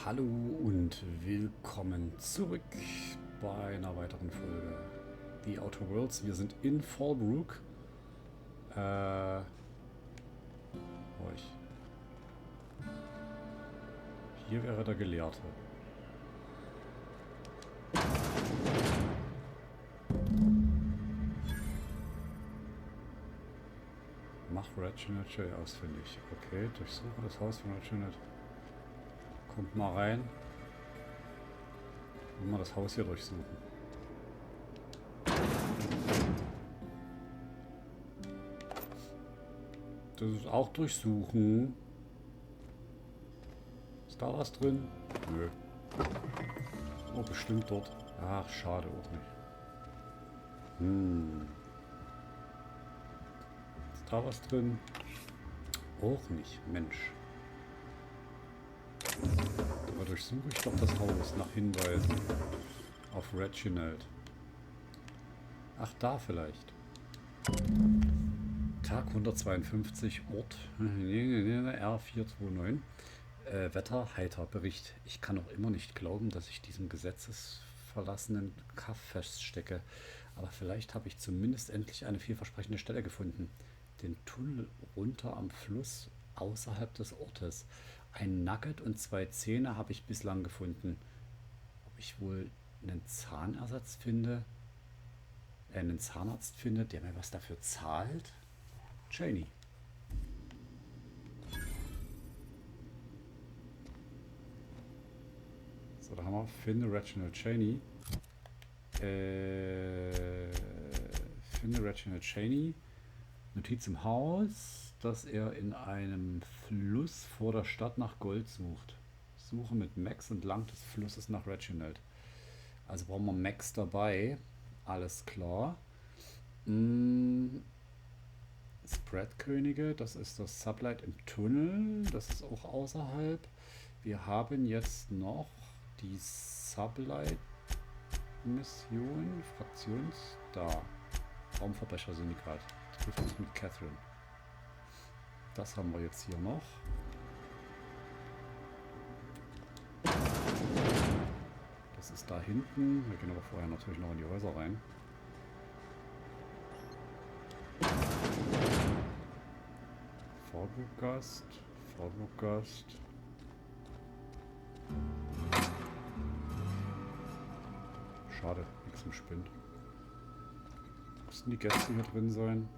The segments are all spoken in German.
Hallo und willkommen zurück bei einer weiteren Folge The Outer Worlds. Wir sind in Fallbrook. Hier wäre der Gelehrte. Mach Reginald J. ausfindig. Okay, durchsuche das Haus von Reginald. Kommt mal rein. Und mal das Haus hier durchsuchen. Das ist auch durchsuchen. Ist da was drin? Nö. Oh, bestimmt dort. Ach, schade auch nicht. Ist da was drin? Auch nicht, Mensch. Aber durchsuche ich doch das Haus nach Hinweisen auf Reginald. Ach, da vielleicht. Tag 152, Ort R429. Wetter, heiter, Bericht. Ich kann noch immer nicht glauben, dass ich diesem gesetzesverlassenen Kaff feststecke. Aber vielleicht habe ich zumindest endlich eine vielversprechende Stelle gefunden. Den Tunnel runter am Fluss außerhalb des Ortes. Ein Nugget und 2 Zähne habe ich bislang gefunden. Ob ich wohl einen Zahnersatz finde? Einen Zahnarzt finde, der mir was dafür zahlt? Janie. So, da haben wir finde Reginald Cheney. Finde Reginald Cheney. Notiz im Haus, dass er in einem Fluss vor der Stadt nach Gold sucht. Suche mit Max entlang des Flusses nach Reginald. Also brauchen wir Max dabei. Alles klar. Spread-Könige, das ist das Sublight im Tunnel. Das ist auch außerhalb. Wir haben jetzt noch die Sublight-Mission, da. Raumverbrecher-Syndikat. Trifft sich mit Cathrin. Das haben wir jetzt hier noch. Das ist da hinten. Wir gehen aber vorher natürlich noch in die Häuser rein. Fallbrook-Gast. Fallbrook-Gast. Schade, nichts im Spind. Müssten die Gäste hier drin sein?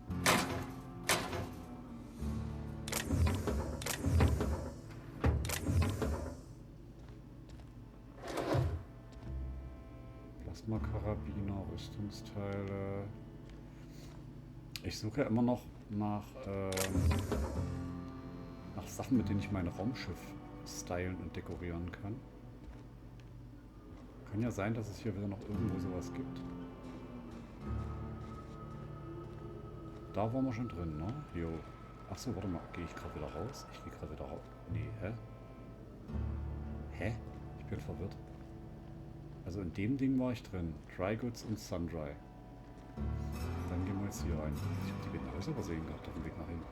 Plasma-Karabiner, Rüstungsteile. Ich suche ja immer noch nach Sachen, mit denen ich mein Raumschiff stylen und dekorieren kann. Kann ja sein, dass es hier wieder noch irgendwo sowas gibt. Da waren wir schon drin, ne? Jo. Achso, warte mal. Gehe ich gerade wieder raus? Ich gehe gerade wieder raus. Nee, hä? Hä? Ich bin verwirrt. Also in dem Ding war ich drin. Dry Goods und Sundry. Dann gehen wir jetzt hier rein. Ich habe die beiden Häuser übersehen gehabt auf dem Weg nach hinten.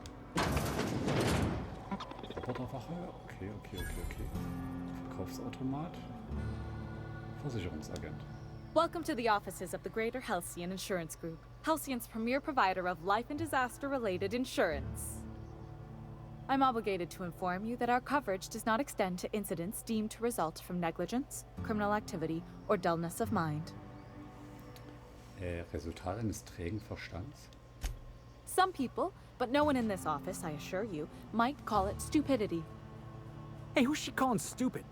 Roboterwache. Okay. Verkaufsautomat. Versicherungsagent. Welcome to the offices of the Greater Halcyon Insurance Group, Halcyon's premier provider of life and disaster-related insurance. I'm obligated to inform you that our coverage does not extend to incidents deemed to result from negligence, criminal activity, or dullness of mind. Resultat eines trägen Verstands? Some people, but no one in this office, I assure you, might call it stupidity. Hey, who's she calling stupid?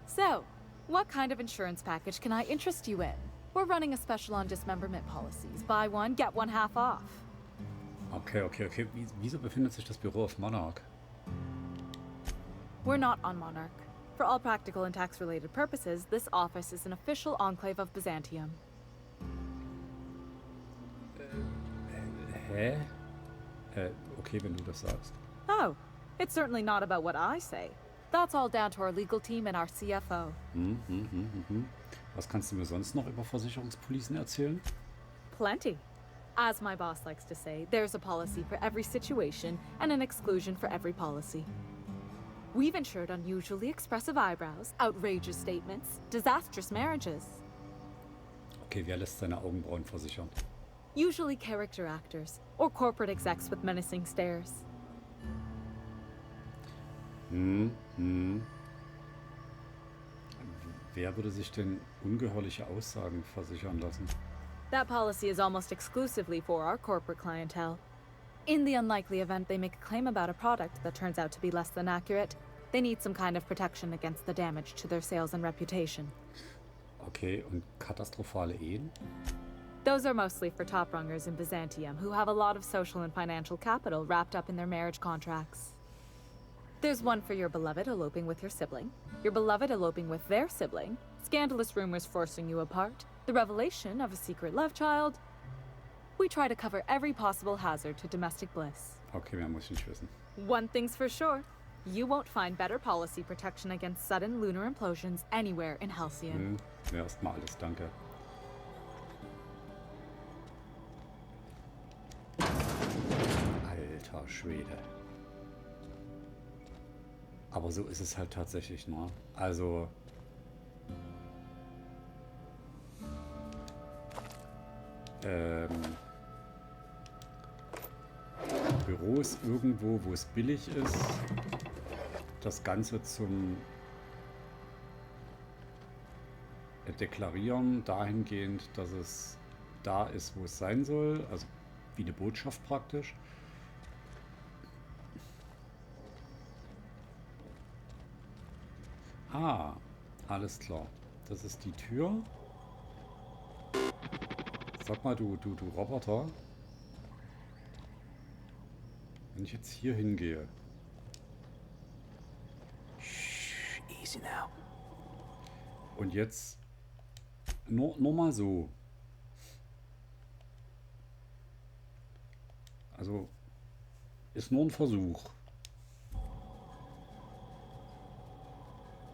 So, what kind of insurance package can I interest you in? We're running a special on dismemberment policies. Buy one, get one half off. Okay. Wieso befindet sich das Büro auf Monarch? We're not on Monarch. For all practical and tax-related purposes, this office is an official enclave of Byzantium. Hä? Okay, wenn du das sagst. Oh, it's certainly not about what I say. That's all down to our legal team and our CFO. Was kannst du mir sonst noch über Versicherungspolicen erzählen? Plenty. As my boss likes to say, there's a policy for every situation and an exclusion for every policy. We've insured unusually expressive eyebrows, outrageous statements, disastrous marriages. Okay, wer lässt seine Augenbrauen versichern? Usually character actors, or corporate execs with menacing stares. Wer würde sich denn ungeheuerliche Aussagen versichern lassen? That policy is almost exclusively for our corporate clientele. In the unlikely event they make a claim about a product that turns out to be less than accurate, they need some kind of protection against the damage to their sales and reputation. Okay, und katastrophale Ehen? Those are mostly for top-rungers in Byzantium who have a lot of social and financial capital wrapped up in their marriage contracts. There's one for your beloved eloping with your sibling, your beloved eloping with their sibling, scandalous rumors forcing you apart, the revelation of a secret love child. We try to cover every possible hazard to domestic bliss. Okay, mehr muss ich nicht wissen. One thing's for sure, you won't find better policy protection against sudden lunar implosions anywhere in Halcyon. Ja, erstmal alles, danke. Alter Schwede. Aber so ist es halt tatsächlich, ne? Also... Büros irgendwo, wo es billig ist, das Ganze zum Deklarieren dahingehend, dass es da ist, wo es sein soll, also wie eine Botschaft praktisch. Ah, alles klar. Das ist die Tür. Sag mal, du Roboter. Wenn ich jetzt hier hingehe. Shh, easy now. Und jetzt nur mal so. Also ist nur ein Versuch.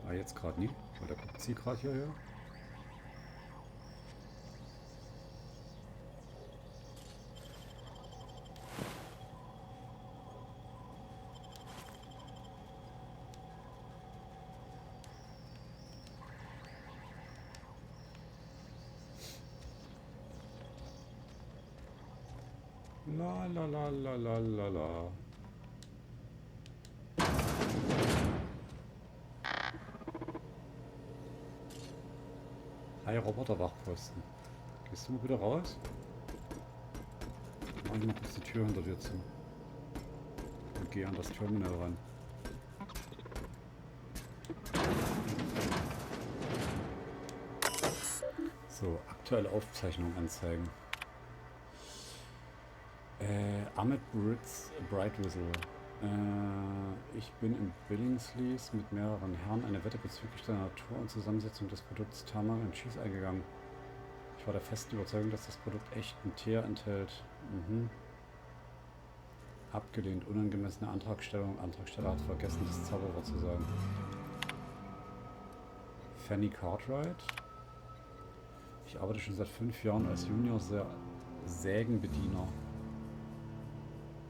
Aber jetzt gerade nicht, weil da guckt sie gerade hierher. La la la la la la la. Hi Roboterwachposten. Gehst du mal bitte raus? Mach ich mal kurz die Tür hinter dir zu. Und geh an das Terminal ran. So, aktuelle Aufzeichnung anzeigen. Ahmed Bright Whistle. Ich bin im Billingsley's mit mehreren Herren eine Wette bezüglich der Natur und Zusammensetzung des Produkts Tamar und Cheese eingegangen. Ich war der festen Überzeugung, dass das Produkt echten Teer enthält. Abgelehnt. Unangemessene Antragstellung. Antragsteller hat vergessen, das Zauberwort zu sagen. Fanny Cartwright. Ich arbeite schon seit 5 Jahren als Junior Sägenbediener.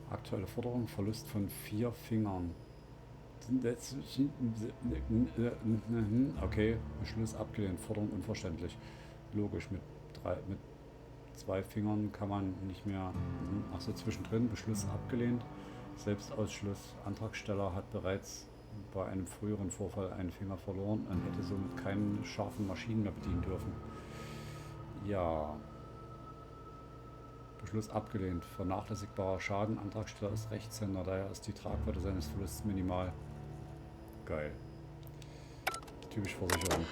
Aktuelle Forderung, Verlust von 4 Fingern. Okay, Beschluss abgelehnt, Forderung unverständlich. Logisch, mit 2 Fingern kann man nicht mehr... Achso, zwischendrin, Beschluss abgelehnt. Selbstausschluss, Antragsteller hat bereits bei einem früheren Vorfall einen Finger verloren und hätte somit keine scharfen Maschinen mehr bedienen dürfen. Ja... Beschluss abgelehnt. Vernachlässigbarer Schaden. Antragsteller ist Rechtshänder, daher ist die Tragweite seines Verlustes minimal. Geil. Typisch Versicherung.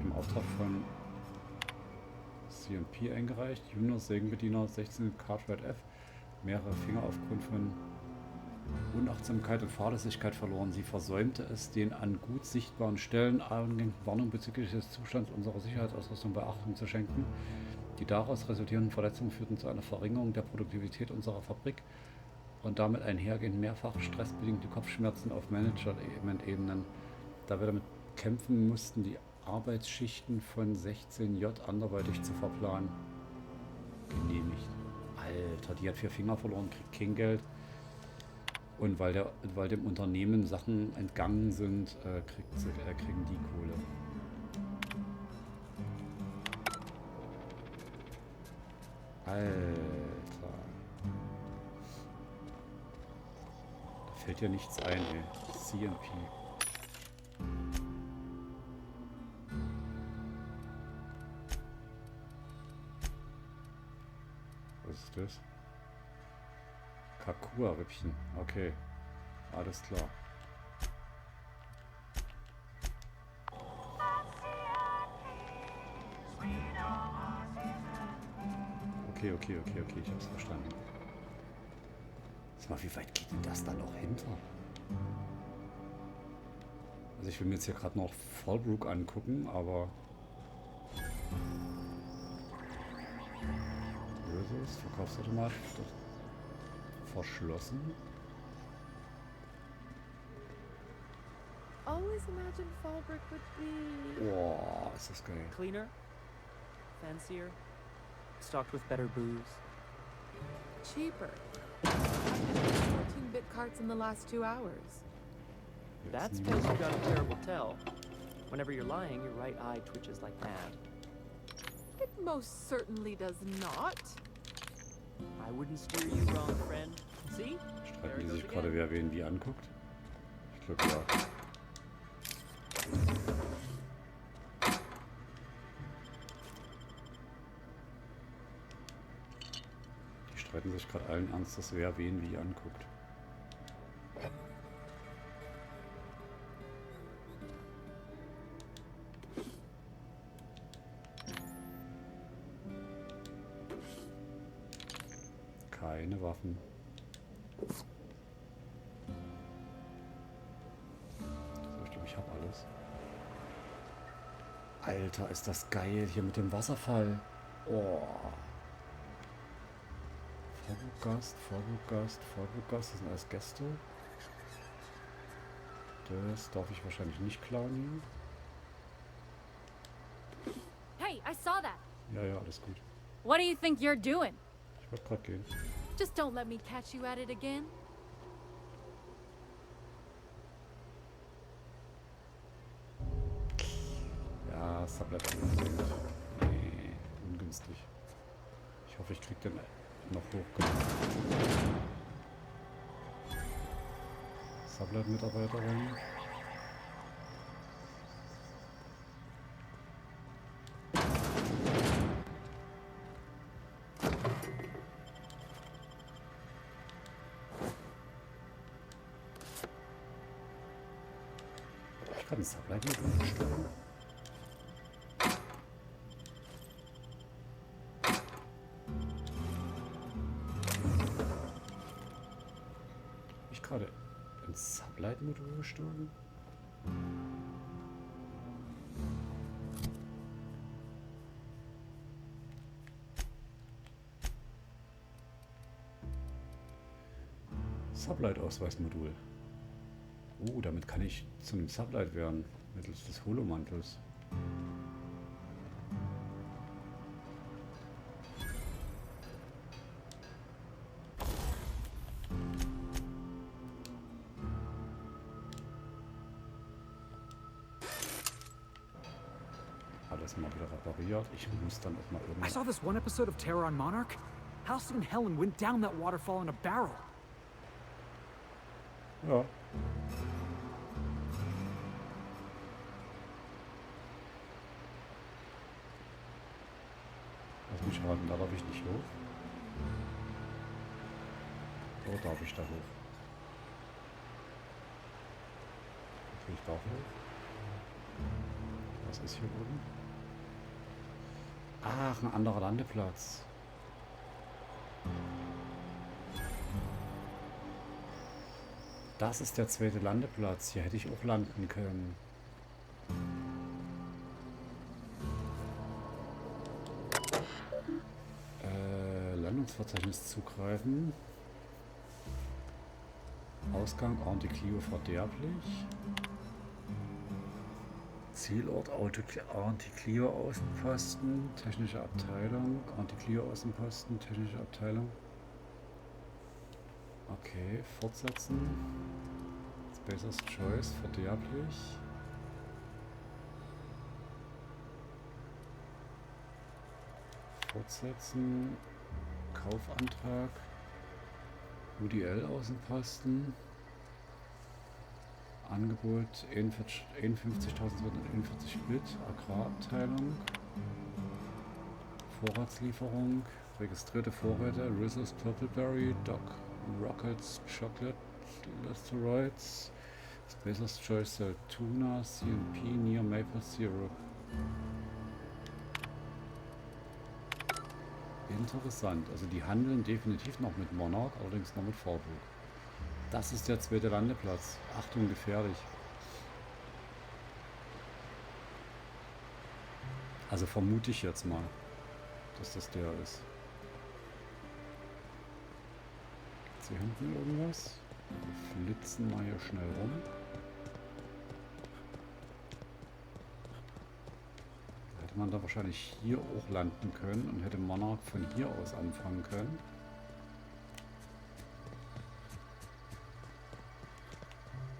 Im Auftrag von CMP eingereicht. Junior Sägenbediener 16 Cartwright F. Mehrere Finger aufgrund von Unachtsamkeit und Fahrlässigkeit verloren. Sie versäumte es, den an gut sichtbaren Stellen eingehenden Warnung bezüglich des Zustands unserer Sicherheitsausrüstung Beachtung zu schenken. Die daraus resultierenden Verletzungen führten zu einer Verringerung der Produktivität unserer Fabrik und damit einhergehend mehrfach stressbedingte Kopfschmerzen auf Management-Ebenen. Da wir damit kämpfen mussten, die Arbeitsschichten von 16J anderweitig zu verplanen. Genehmigt. Alter, die hat 4 Finger verloren, kriegt kein Geld. Und weil dem Unternehmen Sachen entgangen sind, kriegen die Kohle. Alter. Da fällt ja nichts ein, ey. CMP. Was ist das? Kakua-Rippchen. Okay. Alles klar. Okay. Ich hab's verstanden. Sag mal, wie weit geht denn das da noch hinter? Also ich will mir jetzt hier gerade noch Fallbrook angucken, aber... Böses, Verkaufsautomat, verschlossen. Always imagined Fallbrook would be Boah, ist das geil. Cleaner, fancier, stocked with better booze. cheaper. I've been 14-bit carts in the last 2 hours. That's because you got a terrible tell. Whenever you're lying, your right eye twitches like mad. It most certainly does not. I wouldn't steer you wrong, friend. See? Streiten die sich gerade, wer wen wie anguckt? Ich glaube ja. Die streiten sich gerade allen Ernstes, wer wen wie anguckt. Keine Waffen. So, ich glaube, ich habe alles. Alter, ist das geil hier mit dem Wasserfall. Oh. Fallbrook-Gast, das sind alles Gäste. Das darf ich wahrscheinlich nicht klauen Hey, I saw that. hier. Ja, alles gut. What do you think you're doing? Ich wollte gerade gehen. Just don't let me catch you at it again. Ja, Sublet unbedingt. Nee, ungünstig. Ich hoffe, ich krieg den noch hochgemacht. Sublet-Mitarbeiterin. Ich kann ein Sublet mit umstellen. Gerade ins Sublight-Modul gestoßen. Sublight-Ausweismodul. Damit kann ich zu einem Sublight werden, mittels des Holomantels. Alles mal wieder repariert. Ich muss dann auch mal I irgendwann... saw this one episode of Terror on Monarch. Halcyon and Helen went down that waterfall in a barrel. Ja. Lass mich raten, da darf ich nicht hoch. Oder darf ich da hoch? Okay, ich darf hoch. Was ist hier oben? Ach, ein anderer Landeplatz. Das ist der zweite Landeplatz. Hier hätte ich auch landen können. Landungsverzeichnis zugreifen. Ausgang Anticlio verderblich. Zielort Anticlio Außenposten, technische Abteilung, Anticlio Außenposten, technische Abteilung. Okay, fortsetzen. Spacer's Choice, verderblich. Fortsetzen. Kaufantrag. UDL Außenposten. Angebot 51.241 Bit. Agrarabteilung. Vorratslieferung. Registrierte Vorräte. Rizzles Purpleberry. Doc Rockets Chocolate Asteroids. Spacer's Choice Tuna. CNP. Near Maple Syrup. Interessant. Also die handeln definitiv noch mit Monarch, allerdings noch mit Fallbrook. Das ist der zweite Landeplatz. Achtung, gefährlich. Also vermute ich jetzt mal, dass das der ist. Gibt's hier hinten irgendwas? Wir flitzen mal hier schnell rum. Hätte man da wahrscheinlich hier auch landen können und hätte Monarch von hier aus anfangen können.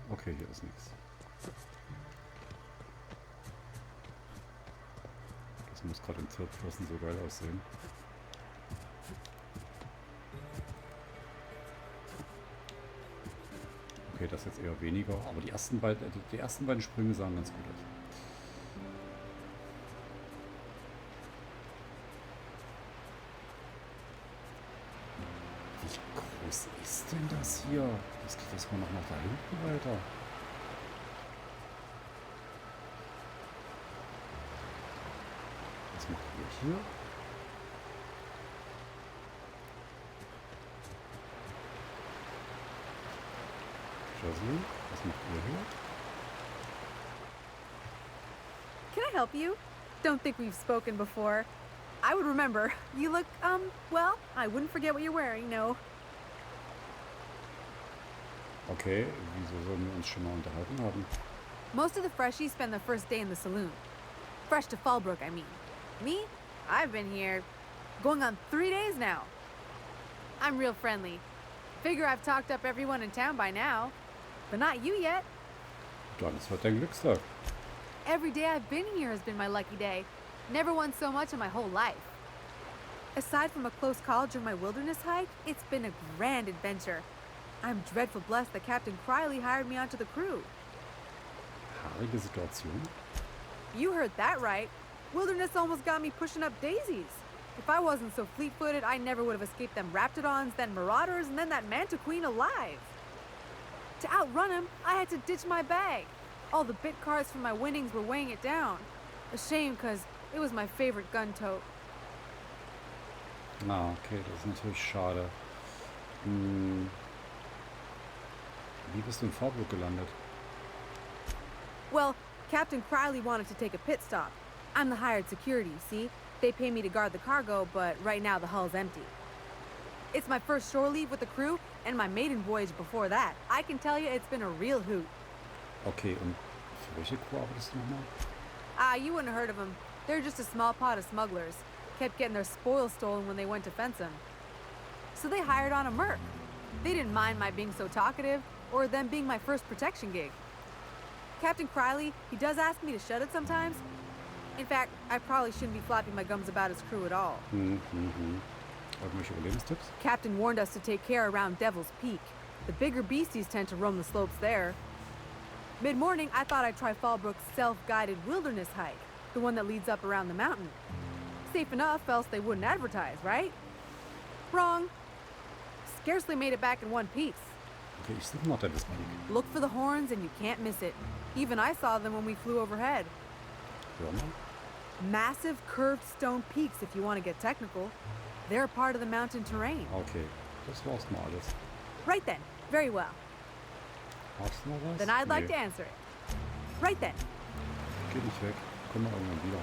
Okay, hier ist nichts. Das muss gerade in Third Person so geil aussehen. Okay, das jetzt eher weniger, aber die ersten beiden Sprünge sahen ganz gut aus. Was ist denn das hier? Das geht erstmal noch nach da hinten weiter. Was macht ihr hier? Jocelyn, was macht ihr hier? Can I help you? Don't think we've spoken before. I would remember. You look, well, I wouldn't forget what you're wearing, no. Okay, wieso sollen wir uns schon mal unterhalten haben? Most of the freshies spend their first day in the saloon. Fresh to Fallbrook, I mean. Me? I've been here going on 3 days now. I'm real friendly. Figure I've talked up everyone in town by now. But not you yet. Dann ist heute dein Glückstag. Every day I've been here has been my lucky day. Never won so much in my whole life. Aside from a close call during my wilderness hike, it's been a grand adventure. I'm dreadful blessed that Captain Criley hired me onto the crew. Haarige Situation. You heard that right. Wilderness almost got me pushing up daisies. If I wasn't so fleet-footed, I never would have escaped them raptidons, then marauders, and then that manta queen alive. To outrun him, I had to ditch my bag. All the bit cards from my winnings were weighing it down. A shame, because it was my favorite gun tote. Ah, okay, das ist natürlich schade. Wie bist du in Fallbrook gelandet? Well, Captain Criley wanted to take a pit stop. I'm the hired security, see? They pay me to guard the cargo, but right now the hull's empty. It's my first shore leave with the crew, and my maiden voyage before that. I can tell you it's been a real hoot. Okay, und für welche Crew arbeitest du nochmal? You wouldn't have heard of them. They're just a small pot of smugglers. Kept getting their spoils stolen when they went to fence them. So they hired on a merc. They didn't mind my being so talkative, or them being my first protection gig. Captain Criley, he does ask me to shut it sometimes. In fact, I probably shouldn't be flapping my gums about his crew at all. Irgendwelche Überlebenstipps? Captain warned us to take care around Devil's Peak. The bigger beasties tend to roam the slopes there. Mid-morning, I thought I'd try Fallbrook's self-guided wilderness hike, the one that leads up around the mountain. Safe enough, else they wouldn't advertise, right? Wrong. Scarcely made it back in one piece. Okay, ich suche nach Devil's Peak. Look for the horns and you can't miss it. Even I saw them when we flew overhead. Hör mal. Massive curved stone peaks if you want to get technical. They're a part of the mountain terrain. Okay, das war's mal alles. Right then. Very well. Hast du noch was? Then I'd like Nee. to answer it. Right then. Geh nicht weg. Komm mal irgendwann wieder.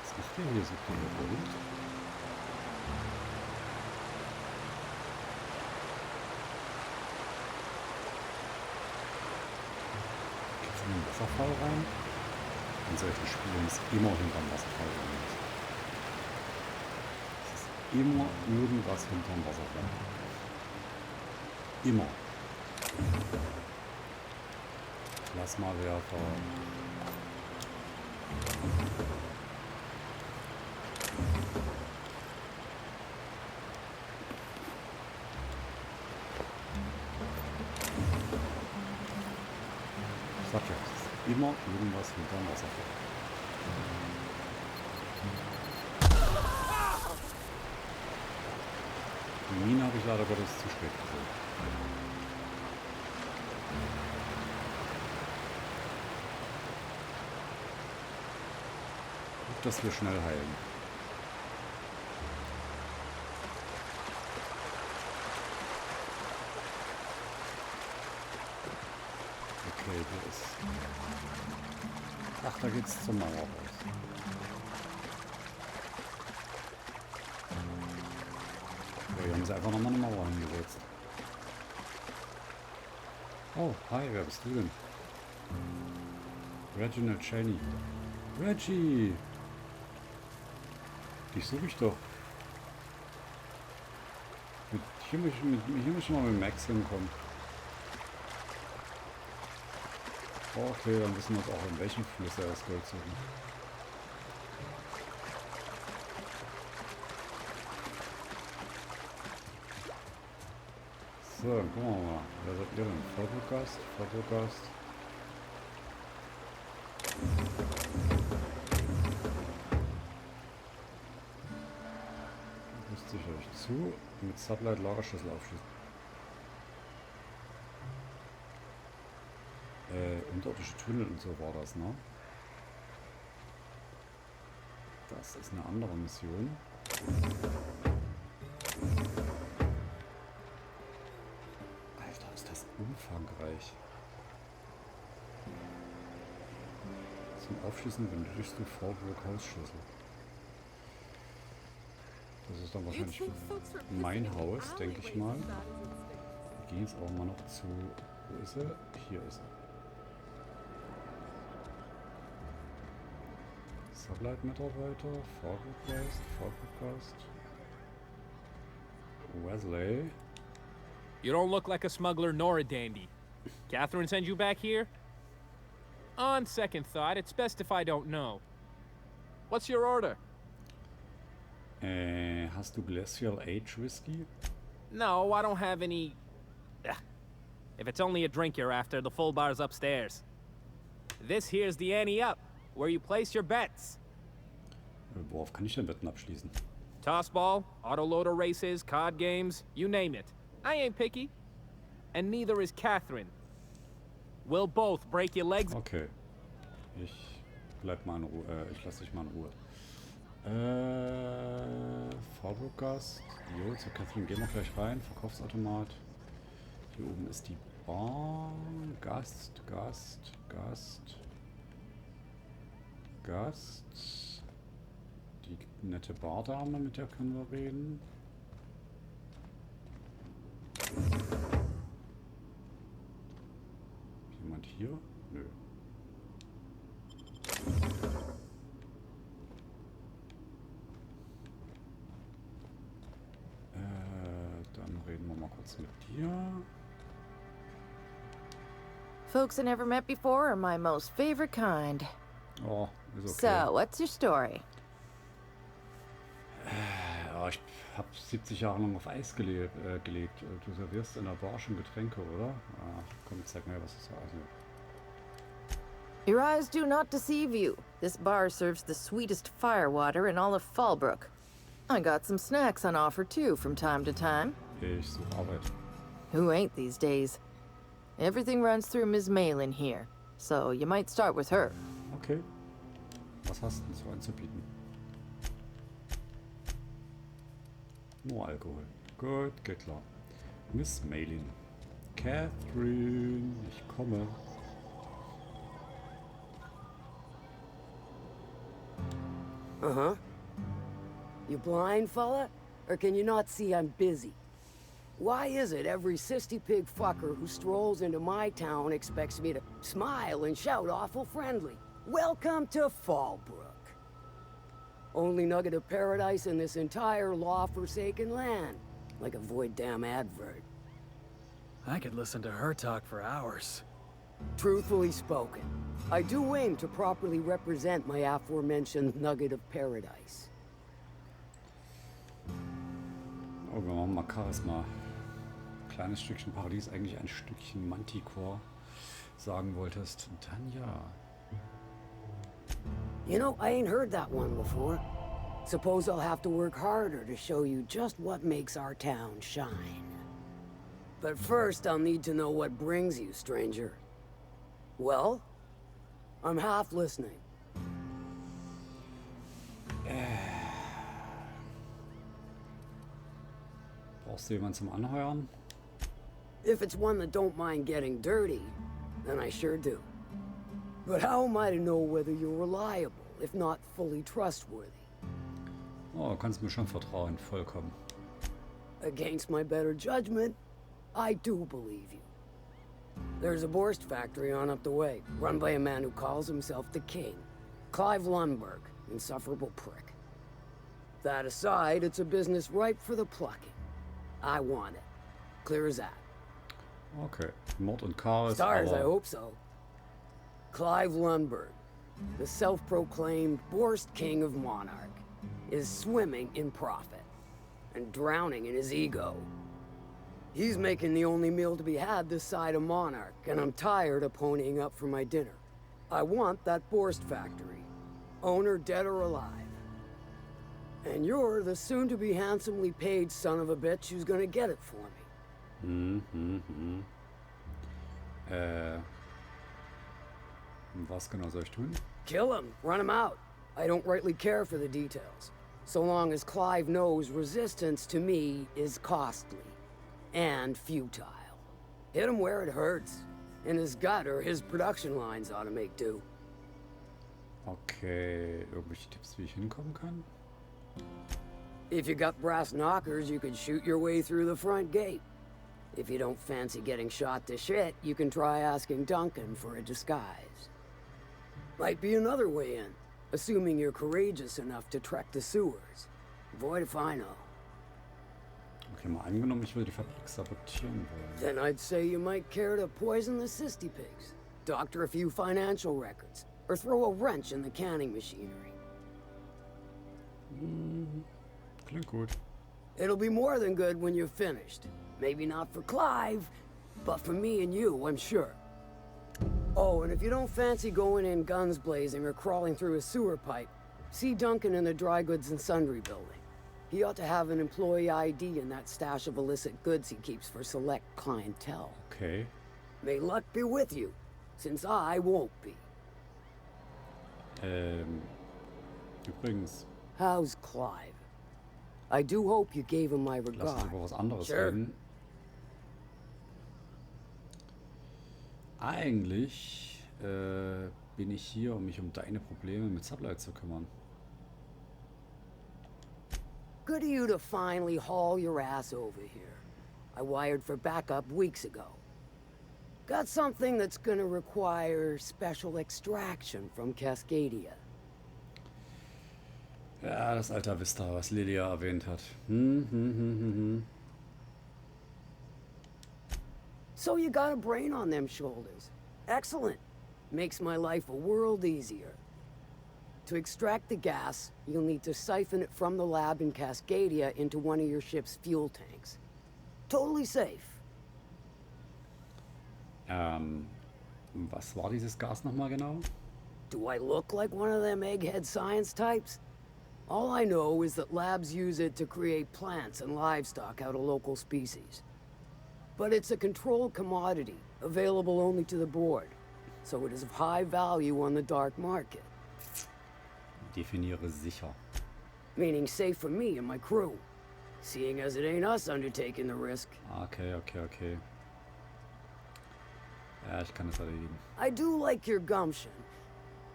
Was macht der hier so viel Wind? Geht's in den Wasserfall rein? In solchen Spielen ist immer hinterm Wasserfall irgendwas. Das ist immer irgendwas hinterm Wasserfall. Immer. Plasmawerfer. Ich sag ja, es ist immer irgendwas hinterm Wasserfall. Die Mine habe ich leider Gottes zu spät gesehen. Gut, dass wir schnell heilen. Okay, hier ist... Ach, da geht's zur Mauer raus. Hier haben sie einfach nochmal eine Mauer hingesetzt. Oh, hi, wer bist du denn? Reginald Cheney. Reggie! Dich suche ich doch. Hier muss ich mal mit Max hinkommen. Okay, dann wissen wir uns auch, in welchem Fluss er das Gold suchen. So, dann gucken wir mal. Wer seid ihr denn? Fallbrook-Gast? Fallbrook-Gast. Rüstet sich euch zu. Mit Sublight Lagerschlüssel aufschließen. Unterirdische Tunnel und so war das, ne? Das ist eine andere Mission. Alter, ist das umfangreich. Zum Aufschließen benötigst du Fallbrook Hausschlüssel. Das ist dann wahrscheinlich mein Haus, denke ich mal. Wir gehen jetzt auch mal noch zu... Wo ist er? Hier ist er. Sublight-Mitarbeiter, Fallbrook-Gast. Wesley. You don't look like a smuggler nor a dandy. Cathrine sends you back here? On second thought, it's best if I don't know. What's your order? Hast du Glacial Age Whiskey? No, I don't have any... Ugh. If it's only a drink you're after, the full bar's upstairs. This here's the ante up, where you place your bets. Worauf kann ich denn Wetten abschließen? Tossball, autoloader races, card games, you name it. I ain't picky. And neither is Cathrine. We'll both break your legs. Okay. Ich bleib mal in Ruhe. Ich lasse dich mal in Ruhe. Fallbrook-Gast. Jo, zu Cathrin gehen wir gleich rein. Verkaufsautomat. Hier oben ist die Bar. Gast. Die nette Bardame, mit der können wir reden. Jemand hier? Nö. Dann reden wir mal kurz mit dir. Folks I never met before are my most favorite kind. Oh, ist okay. So, what's your story? Ja, ich habe 70 Jahre lang auf Eis gelegt. Du servierst in der Bar schon Getränke, oder? Ah, komm, zeig mir, was das heißt. Your eyes do not deceive you. This bar serves the sweetest firewater in all of Fallbrook. I got some snacks on offer too from time to time. Ich suche Arbeit. Who ain't these days? Everything runs through Ms. Malin here, so you might start with her. Okay. Was hast du denn so anzubieten? Nur Alkohol. Gut, geht klar. Miss Malin. Cathrine, ich komme. Uh-huh. You blind, fella? Or can you not see I'm busy? Why is it every sissy pig fucker who strolls into my town expects me to smile and shout awful friendly? Welcome to Fallbrook. Only nugget of paradise in this entire law-forsaken land. Like a void damn advert. I could listen to her talk for hours. Truthfully spoken, I do aim to properly represent my aforementioned nugget of paradise. Oh, wir machen mal Charisma. Kleines Stückchen Paradies, eigentlich ein Stückchen Manticore sagen wolltest. Dann ja. You know, I ain't heard that one before. Suppose I'll have to work harder to show you just what makes our town shine. But first, I'll need to know what brings you, stranger. Well? I'm half listening. Brauchst du jemanden zum Anheuern? If it's one that don't mind getting dirty, then I sure do. But how am I to know whether you're reliable, if not fully trustworthy? Oh, du kannst mir schon vertrauen, vollkommen. Against my better judgment, I do believe you. There's a Borst factory on up the way, run by a man who calls himself the King. Clive Lundberg, insufferable prick. That aside, it's a business ripe for the plucking. I want it. Clear as that. Okay, Mord und Chaos, Stars, I aber hope so. Clive Lundberg, the self-proclaimed Borst King of Monarch, is swimming in profit and drowning in his ego. He's making the only meal to be had this side of Monarch, and I'm tired of ponying up for my dinner. I want that Borst factory, owner dead or alive. And you're the soon-to-be handsomely paid son of a bitch who's gonna get it for me. Was genau soll ich tun? Kill him, run him out. I don't rightly care for the details. So long as Clive knows resistance to me is costly and futile. Hit him where it hurts. In his gut, or his production lines ought to make do. Okay, irgendwelche Tipps, wie ich hinkommen kann? If you got brass knockers, you could shoot your way through the front gate. If you don't fancy getting shot to shit, you can try asking Duncan for a disguise. Might be another way in, assuming you're courageous enough to trek the sewers. Void if I know. Okay, mal angenommen, ich will die Fabrik sabotieren wollen. Then I'd say you might care to poison the cysty pigs, doctor a few financial records, or throw a wrench in the canning machinery. Klingt gut. It'll be more than good when you're finished. Maybe not for Clive, but for me and you, I'm sure. Oh, and if you don't fancy going in guns blazing or crawling through a sewer pipe, see Duncan in the dry goods and sundry building. He ought to have an employee ID in that stash of illicit goods he keeps for select clientele. Okay. May luck be with you, since I won't be. Übrigens, How's Clive? I do hope you gave him my lass uns regard. über was anderes Sure. reden. Eigentlich bin ich hier, um mich um deine Probleme mit Sublight zu kümmern. Good of you to finally haul your ass over here. I wired for backup weeks ago. Got something that's gonna require special extraction from Cascadia. Ja, das Alta Vista, was Lilia erwähnt hat. So you got a brain on them shoulders. Excellent. Makes my life a world easier. To extract the gas, you'll need to siphon it from the lab in Cascadia into one of your ship's fuel tanks. Totally safe. Was war dieses Gas nochmal genau? Do I look like one of them egghead science types? All I know is that labs use it to create plants and livestock out of local species. But it's a controlled commodity, available only to the board, so it is of high value on the dark market. Definiere sicher. Meaning safe for me and my crew, seeing as it ain't us undertaking the risk. Okay. Ja, ich kann es erledigen. I do like your gumption,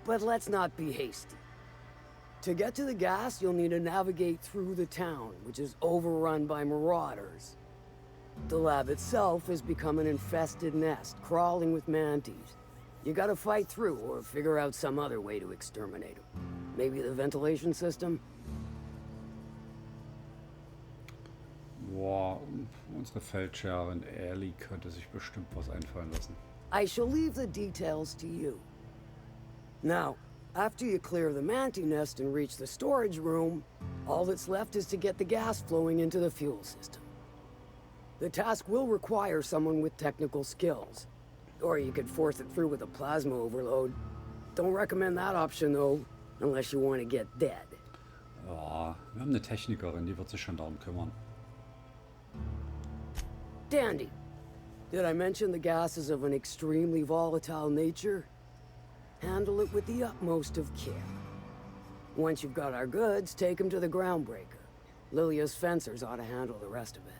but let's not be hasty. To get to the gas, you'll need to navigate through the town, which is overrun by marauders. The lab itself has become an infested nest, crawling with mantis. You gotta fight through or figure out some other way to exterminate them. Maybe the ventilation system? Boah, unsere Feldherrin Ellie könnte sich bestimmt was einfallen lassen. I shall leave the details to you. Now, after you clear the manti nest and reach the storage room, all that's left is to get the gas flowing into the fuel system. The task will require someone with technical skills. Or you could force it through with a plasma overload. Don't recommend that option though, unless you want to get dead. Ja, wir haben eine Technikerin, die wird sich schon darum kümmern. Dandy. Did I mention the gas is of an extremely volatile nature? Handle it with the utmost of care. Once you've got our goods, take them to the groundbreaker. Lilia's fencers ought to handle the rest of it.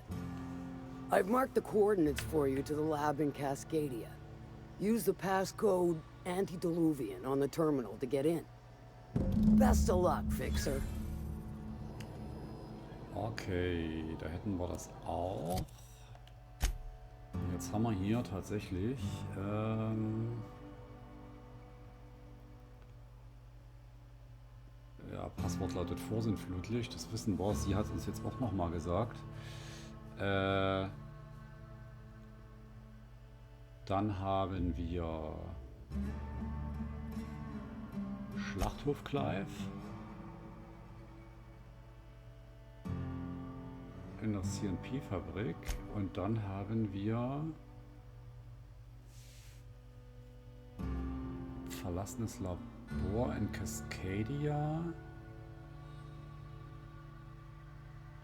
I've marked the coordinates for you to the lab in Cascadia. Use the passcode Antediluvian on the terminal to get in. Best of luck, Fixer. Okay, da hätten wir das auch. Jetzt haben wir hier tatsächlich ja, Passwort lautet vorsinnflutlich, das wissen wir, sie hat uns jetzt auch nochmal gesagt. Dann haben wir Schlachthof Clive in der CNP-Fabrik und dann haben wir verlassenes Labor in Cascadia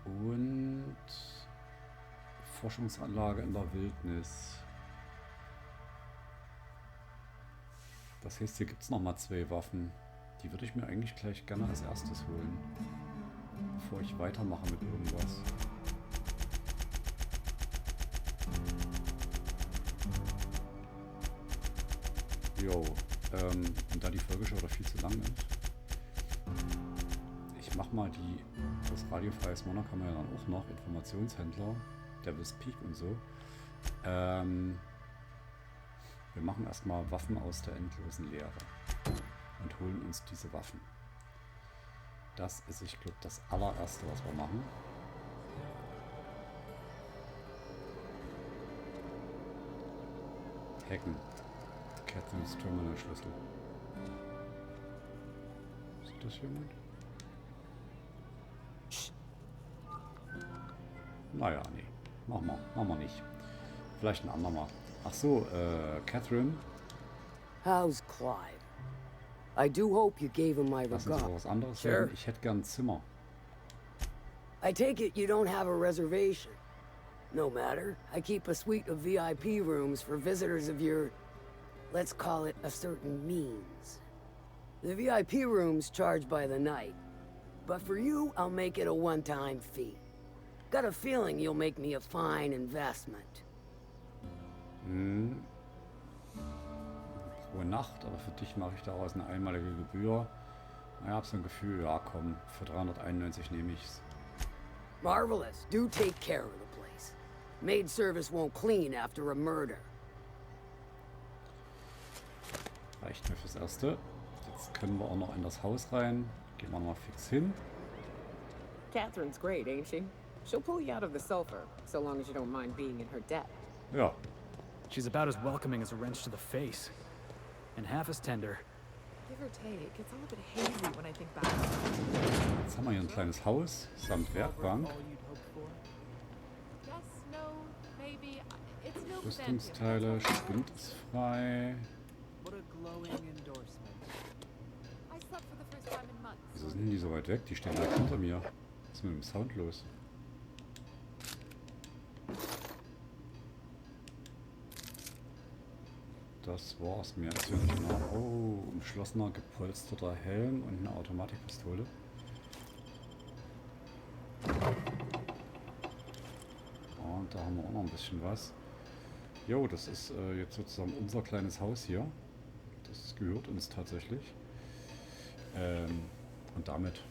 und Forschungsanlage in der Wildnis. Das heißt, hier gibt es nochmal 2 Waffen. Die würde ich mir eigentlich gleich gerne als erstes holen, bevor ich weitermache mit irgendwas. Jo, und da die Folge schon wieder viel zu lang ist, ich mach mal das radiofreies Monarch haben wir ja dann auch noch, Informationshändler, Devil's Peak und so. Wir machen erstmal Waffen aus der endlosen Leere und holen uns diese Waffen. Das ist, ich glaube, das allererste, was wir machen. Hacken. Cathrins Terminal-Schlüssel. Sieht das jemand? Naja, nee. Machen wir nicht. Vielleicht ein andermal. Ach so, Cathrine. How's Clive? I do hope you gave him my Lass uns aber was regard. anderes Sure. hören. Ich hätte gern ein Zimmer. I take it you don't have a reservation. No matter. I keep a suite of VIP rooms for visitors of your, let's call it a certain means. The VIP rooms charge by the night. But for you, I'll make it a one-time fee. Got a feeling you'll make me a fine investment. Pro Nacht, aber für dich mache ich daraus eine einmalige Gebühr. Ich habe so ein Gefühl, ja komm, für 391 nehme ich's. Marvelous. Do take care of the place. Maid service won't clean after a murder. Reicht mir fürs Erste. Jetzt können wir auch noch in das Haus rein. Gehen wir mal fix hin. Catherine's great, ain't she? She'll pull you out of the sulfur, so long as you don't mind being in her debt. Ja, She's about as welcoming as a wrench to the face. And half as tender. Give or take, it's all a bit hazy when I think back. jetzt haben wir hier ein kleines Haus samt Werkbank. Yes, no, maybe. It's still Rüstungsteile, Spind ist frei. What a glowing endorsement. I slept for the first time in months. Wieso sind die so weit weg? Die stehen direkt hinter mir. Was ist mit dem Sound los? Das war's. Mehr ist hier nicht mehr. Oh, umschlossener, gepolsterter Helm und eine Automatikpistole. Und da haben wir auch noch ein bisschen was. Jo, das ist jetzt sozusagen unser kleines Haus hier. Das gehört uns tatsächlich. Und damit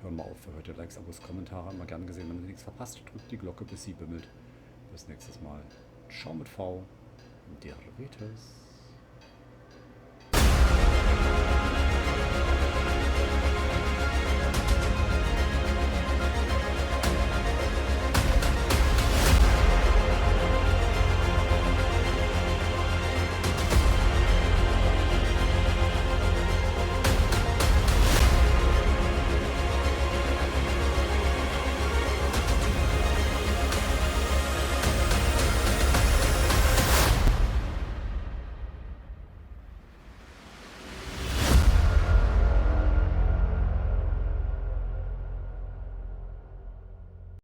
hören wir auf für heute. Likes, Abos, Kommentare immer gern gesehen. Wenn ihr nichts verpasst, drückt die Glocke, bis sie bimmelt. Bis nächstes Mal. Ciao mit V. Der Rettes.